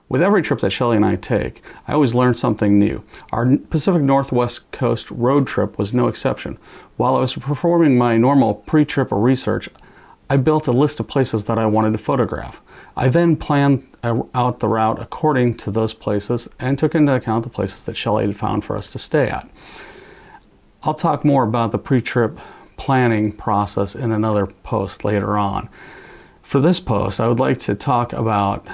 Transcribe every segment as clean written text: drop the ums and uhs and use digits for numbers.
With every trip that Shelley and I take, I always learn something new. Our Pacific Northwest Coast road trip was no exception. While I was performing my normal pre-trip research, I built a list of places that I wanted to photograph. I then planned out the route according to those places and took into account the places that Shelley had found for us to stay at. I'll talk more about the pre-trip planning process in another post later on. For this post, I would like to talk about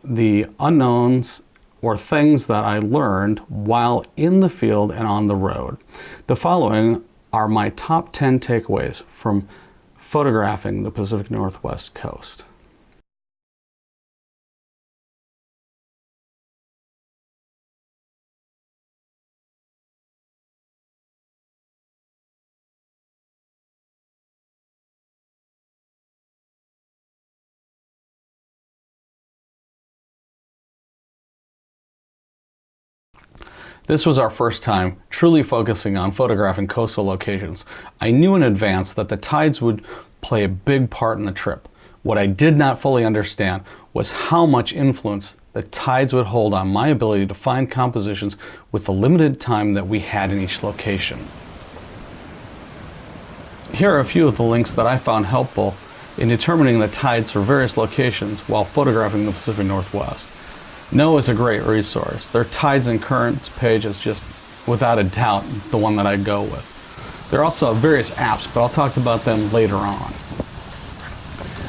the unknowns or things that I learned while in the field and on the road. The following are my top 10 takeaways from photographing the Pacific Northwest coast. This was our first time truly focusing on photographing coastal locations. I knew in advance that the tides would play a big part in the trip. What I did not fully understand was how much influence the tides would hold on my ability to find compositions with the limited time that we had in each location. Here are a few of the links that I found helpful in determining the tides for various locations while photographing the Pacific Northwest. NOAA is a great resource. Their tides and currents page is just, without a doubt, the one that I go with. There are also various apps, but I'll talk about them later on.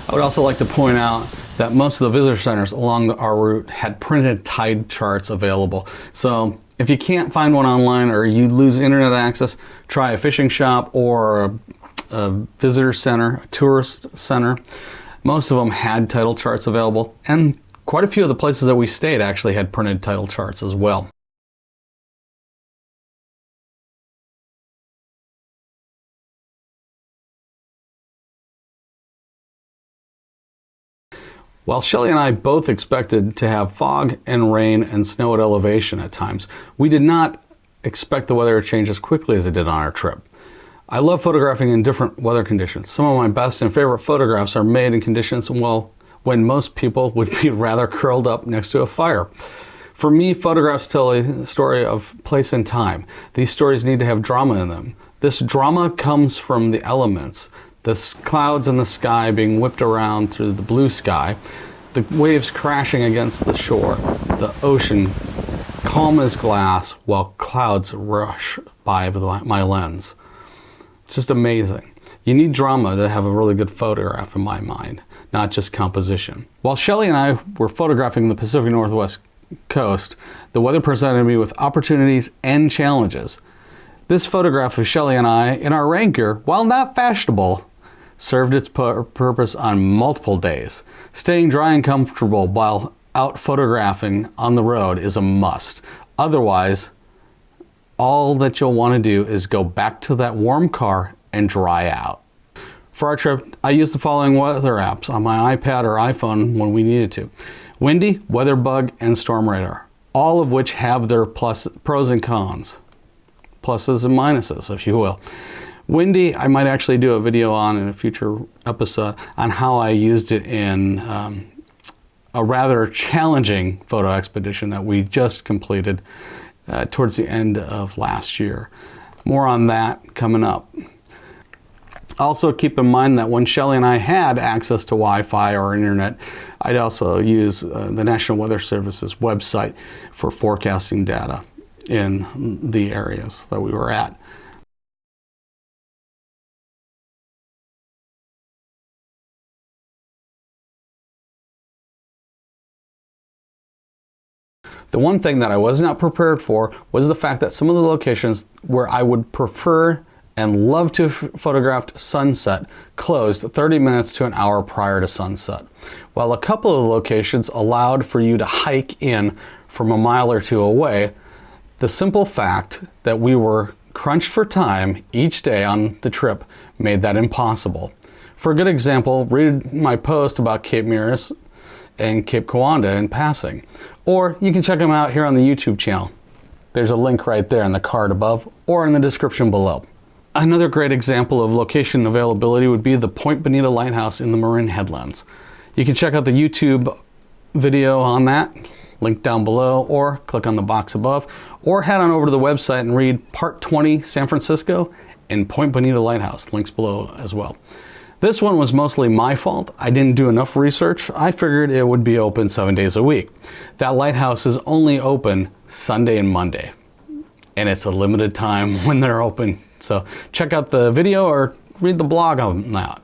I would also like to point out that most of the visitor centers along our route had printed tide charts available. So if you can't find one online or you lose internet access, try a fishing shop or a visitor center, a tourist center. Most of them had tidal charts available, and quite a few of the places that we stayed actually had printed tidal charts as well. While Shelley and I both expected to have fog and rain and snow at elevation at times, we did not expect the weather to change as quickly as it did on our trip. I love photographing in different weather conditions. Some of my best and favorite photographs are made in conditions, well, when most people would be rather curled up next to a fire. For me, photographs tell a story of place and time. These stories need to have drama in them. This drama comes from the elements, the clouds in the sky being whipped around through the blue sky, the waves crashing against the shore, the ocean calm as glass while clouds rush by my lens. It's just amazing. You need drama to have a really good photograph in my mind, not just composition. While Shelley and I were photographing the Pacific Northwest coast, the weather presented me with opportunities and challenges. This photograph of Shelley and I in our rain gear, while not fashionable, served its purpose on multiple days. Staying dry and comfortable while out photographing on the road is a must. Otherwise, all that you'll want to do is go back to that warm car and dry out. For our trip, I used the following weather apps on my iPad or iPhone when we needed to: Windy, WeatherBug, and Storm Radar, all of which have their pros and cons, pluses and minuses, if you will. Windy, I might actually do a video on in a future episode on how I used it in a rather challenging photo expedition that we just completed towards the end of last year. More on that coming up. Also keep in mind that when Shelley and I had access to Wi-Fi or internet, I'd also use the National Weather Service's website for forecasting data in the areas that we were at. The one thing that I was not prepared for was the fact that some of the locations where I would prefer and love to photograph sunset closed 30 minutes to an hour prior to sunset. While a couple of locations allowed for you to hike in from a mile or two away, the simple fact that we were crunched for time each day on the trip made that impossible. For a good example, read my post about Cape Miras and Cape Kiwanda in passing, or you can check them out here on the YouTube channel. There's a link right there in the card above or in the description below. Another great example of location availability would be the Point Bonita Lighthouse in the Marin Headlands. You can check out the YouTube video on that, link down below, or click on the box above, or head on over to the website and read Part 20 San Francisco and Point Bonita Lighthouse, links below as well. This one was mostly my fault. I didn't do enough research. I figured it would be open 7 days a week. That lighthouse is only open Sunday and Monday, and it's a limited time when they're open. So check out the video or read the blog on that.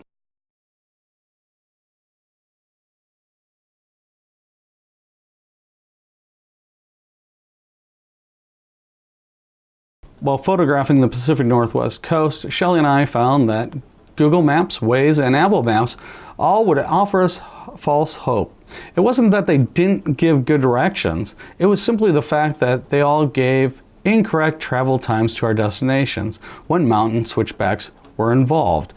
While photographing the Pacific Northwest coast, Shelley and I found that Google Maps, Waze, and Apple Maps all would offer us false hope. It wasn't that they didn't give good directions, it was simply the fact that they all gave incorrect travel times to our destinations when mountain switchbacks were involved.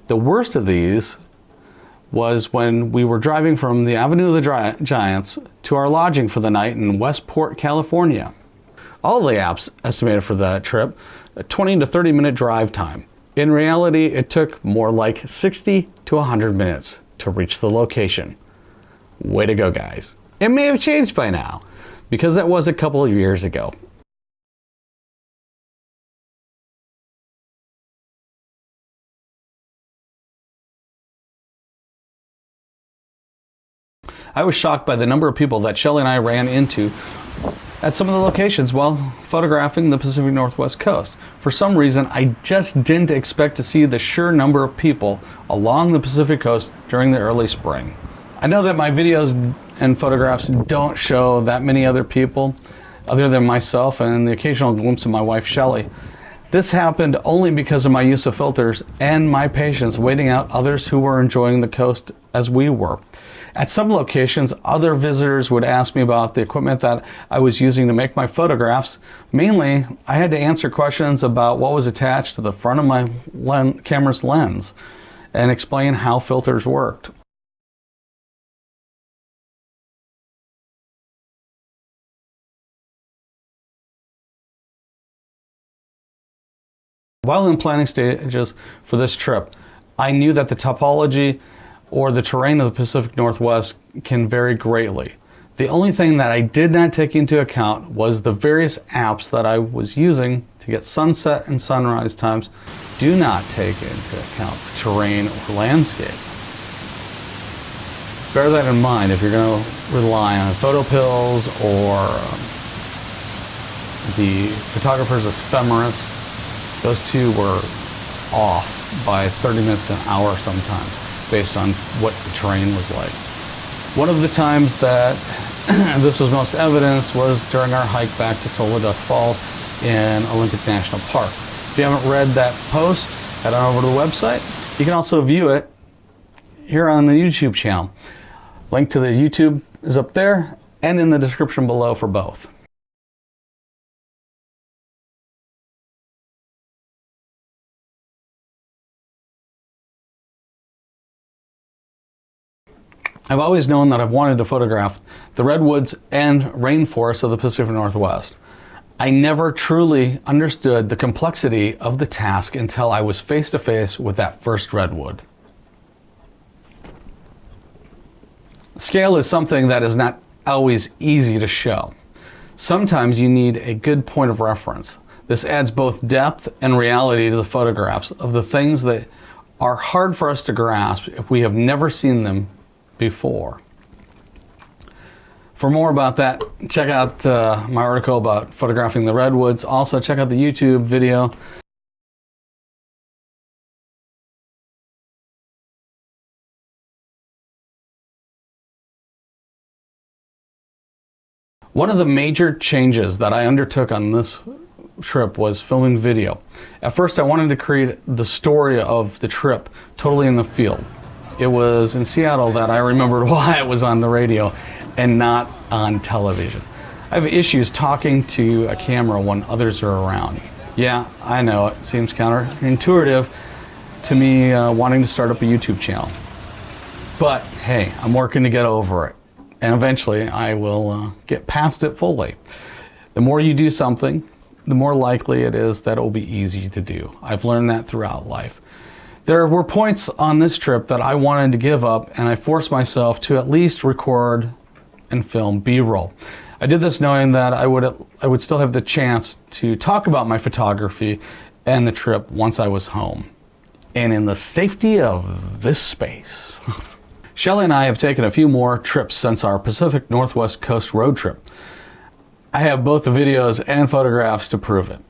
The worst of these was when we were driving from the Avenue of the Giants to our lodging for the night in Westport, California. All the apps estimated for that trip a 20 to 30 minute drive time. In reality, it took more like 60 to 100 minutes to reach the location. Way to go, guys. It may have changed by now, because that was a couple of years ago. I was shocked by the number of people that Shelley and I ran into at some of the locations while photographing the Pacific Northwest coast. For some reason, I just didn't expect to see the sheer number of people along the Pacific coast during the early spring. I know that my videos and photographs don't show that many other people other than myself and the occasional glimpse of my wife Shelley. This happened only because of my use of filters and my patience waiting out others who were enjoying the coast as we were. At some locations, other visitors would ask me about the equipment that I was using to make my photographs. Mainly, I had to answer questions about what was attached to the front of my camera's lens and explain how filters worked. While in planning stages for this trip, I knew that the topology or the terrain of the Pacific Northwest can vary greatly. The only thing that I did not take into account was the various apps that I was using to get sunset and sunrise times do not take into account the terrain or landscape. Bear that in mind if you're going to rely on photo pills or the photographer's ephemeris. Those two were off by 30 minutes to an hour sometimes, based on what the terrain was like. One of the times that this was most evident was during our hike back to Solar Duck Falls in Olympic National Park. If you haven't read that post, head on over to the website. You can also view it here on the YouTube channel. Link to the YouTube is up there and in the description below for both. I've always known that I've wanted to photograph the redwoods and rainforests of the Pacific Northwest. I never truly understood the complexity of the task until I was face to face with that first redwood. Scale is something that is not always easy to show. Sometimes you need a good point of reference. This adds both depth and reality to the photographs of the things that are hard for us to grasp if we have never seen them before. For more about that, check out my article about photographing the redwoods. Also, check out the YouTube video. One of the major changes that I undertook on this trip was filming video. At first, I wanted to create the story of the trip totally in the field. It was in Seattle that I remembered why it was on the radio and not on television. I have issues talking to a camera when others are around. Yeah, I know, it seems counterintuitive to me wanting to start up a YouTube channel. But hey, I'm working to get over it. And eventually I will get past it fully. The more you do something, the more likely it is that it will be easy to do. I've learned that throughout life. There were points on this trip that I wanted to give up, and I forced myself to at least record and film B-roll. I did this knowing that I would still have the chance to talk about my photography and the trip once I was home and in the safety of this space. Shelley and I have taken a few more trips since our Pacific Northwest Coast road trip. I have both the videos and photographs to prove it.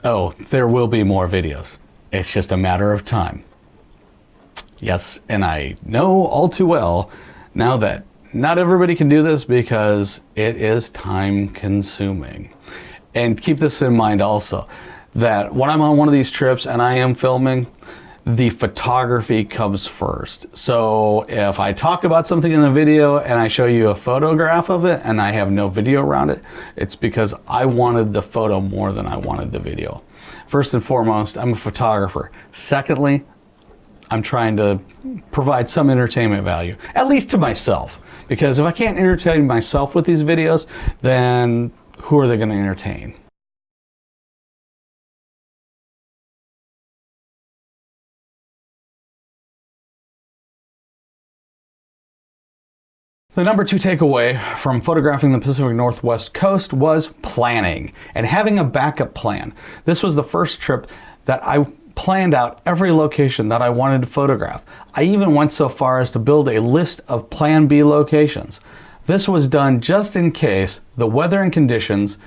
Oh, there will be more videos. It's just a matter of time. Yes, and I know all too well now that not everybody can do this because it is time consuming. And keep this in mind also, that when I'm on one of these trips and I am filming, the photography comes first. So if I talk about something in the video and I show you a photograph of it and I have no video around it, it's because I wanted the photo more than I wanted the video. First and foremost, I'm a photographer. Secondly, I'm trying to provide some entertainment value, at least to myself. Because if I can't entertain myself with these videos, then who are they going to entertain? The number 2 takeaway from photographing the Pacific Northwest coast was planning and having a backup plan. This was the first trip that I planned out every location that I wanted to photograph. I even went so far as to build a list of Plan B locations. This was done just in case the weather and conditions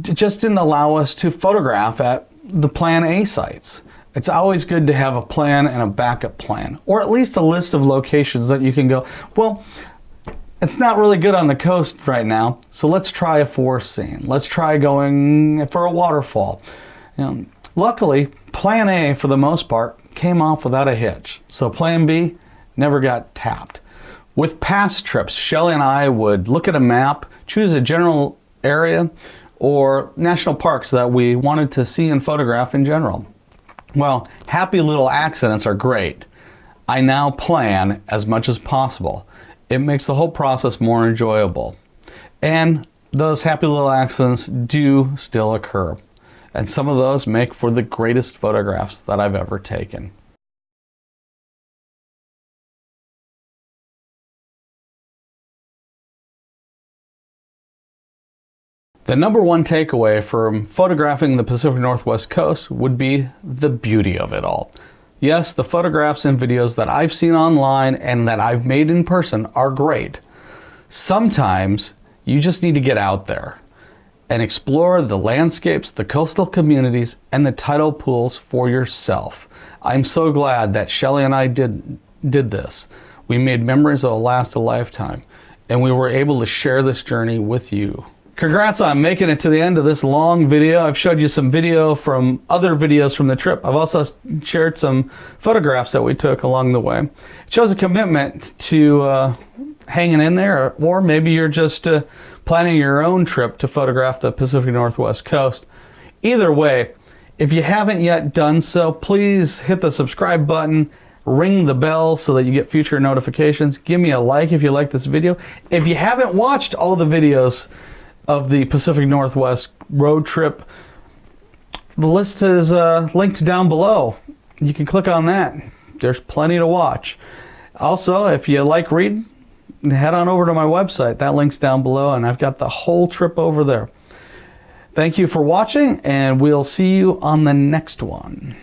just didn't allow us to photograph at the Plan A sites. It's always good to have a plan and a backup plan, or at least a list of locations that you can go, well, it's not really good on the coast right now, so let's try a forest scene. Let's try going for a waterfall. Luckily, Plan A, for the most part, came off without a hitch, so Plan B never got tapped. With past trips, Shelley and I would look at a map, choose a general area or national parks that we wanted to see and photograph in general. Well, happy little accidents are great. I now plan as much as possible. It makes the whole process more enjoyable. And those happy little accidents do still occur. And some of those make for the greatest photographs that I've ever taken. The number 1 takeaway from photographing the Pacific Northwest coast would be the beauty of it all. Yes, the photographs and videos that I've seen online and that I've made in person are great. Sometimes you just need to get out there and explore the landscapes, the coastal communities, and the tidal pools for yourself. I'm so glad that Shelley and I did this. We made memories that will last a lifetime, and we were able to share this journey with you. Congrats on making it to the end of this long video. I've showed you some video from other videos from the trip. I've also shared some photographs that we took along the way. It shows a commitment to hanging in there, or maybe you're just planning your own trip to photograph the Pacific Northwest coast. Either way, if you haven't yet done so, please hit the subscribe button, ring the bell so that you get future notifications. Give me a like if you like this video. If you haven't watched all the videos of the Pacific Northwest road trip, the list is linked down below. You can click on that. There's plenty to watch. Also, if you like reading, head on over to my website. That link's down below, and I've got the whole trip over there. Thank you for watching, and we'll see you on the next one.